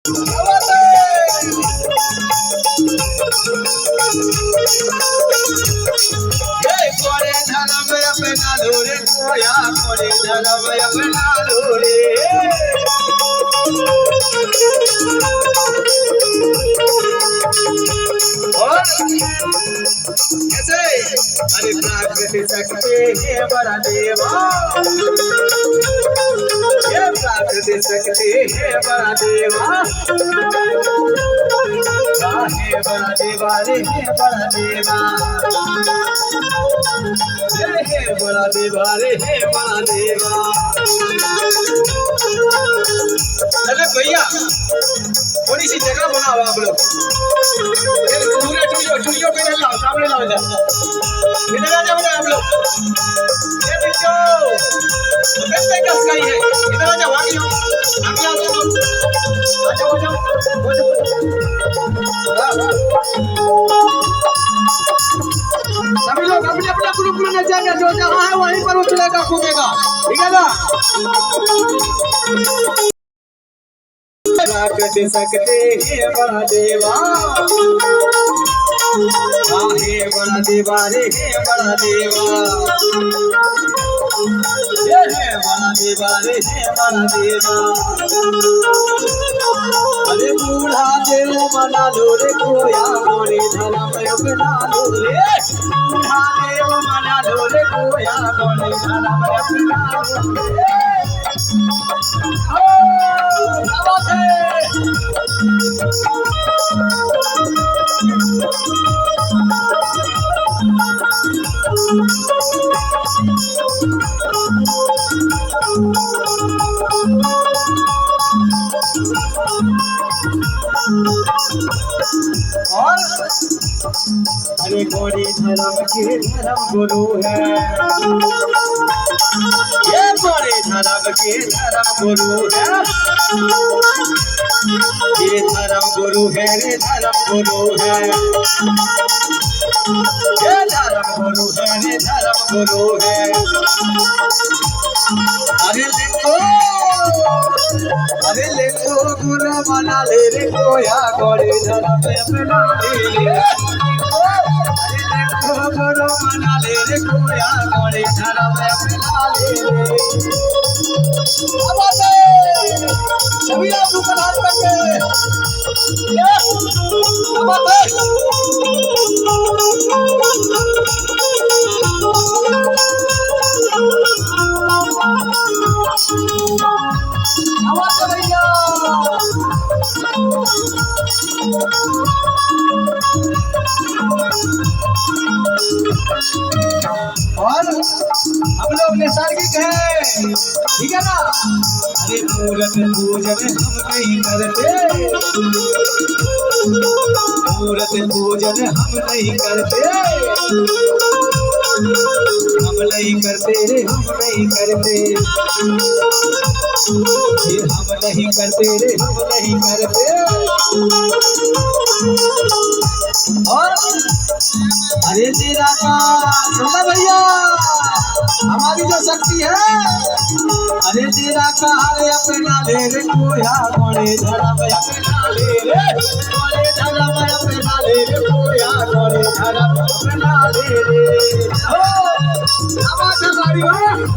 क्या बात है? ये कोरे धर्म अपना लोरे कोया कोरे धर्म अपना लोरे और कैसे अरे प्राकृत सकते हैं बड़ा देवा ये प्राकृत सकते हैं बड़ा देवा हे बड़ा देवा रे हे बड़ा देवा हे बड़ा देवा रे हे बड़ा देवा चले भैया थोड़ी सी जगह बनाओ आप लोग पूरे टुड़ियों पे लाओ सामने लाओ इधर आ जाओ आप लोग ये बिट्टू कैसे कस गई है इधर आ जाओ आगे आओ आ जाओ सभी लोग अपने अपने ग्रुप में नचेंगे जो जहाँ है वहीं पर उछलेगा कूदेगा ठीक है ना प्राकृत सकते हैं बड़ा देवा हे बड़ा देवा रे हे बड़ा देवा हे बड़ा देवा रे हे बड़ा देवा अरे बूढ़ा देव बना लो रे कोया मोरे धर्म अपना लो रे बूढ़ा देव बना लो रे कोया मोरे धर्म अपना लो रे और अरे गोरी धर्म के धर्म गुरु है ये गोरी धर्म के धर्म गुरु है ये धर्म गुरु है रे धर्म गुरु है ये धर्म गुरु है रे धर्म गुरु है अरे लिखो गुरु बना ले रे कोया गोरी धर्म अपना ले गुरु बना ले रे कोया गोरी धर्म अपना ले सभी लोग ऊपर हाथ करके और हम लोग नैसर्गिक है ठीक है ना अरे मूर्त पूजन हम नहीं करते मूर्त पूजन हम नहीं करते हम नहीं करते रे हम नहीं करते ये हम नहीं करते रे हम नहीं करते और अरे तेरा का सुना भैया हमारी जो शक्ति है अरे तेरा का हरे अपना ले रे कोया गोरे धर्म अपना ले रे गोरे धर्म अपना ले रे कोया गोरे धर्म अपना ले रे हो हमारी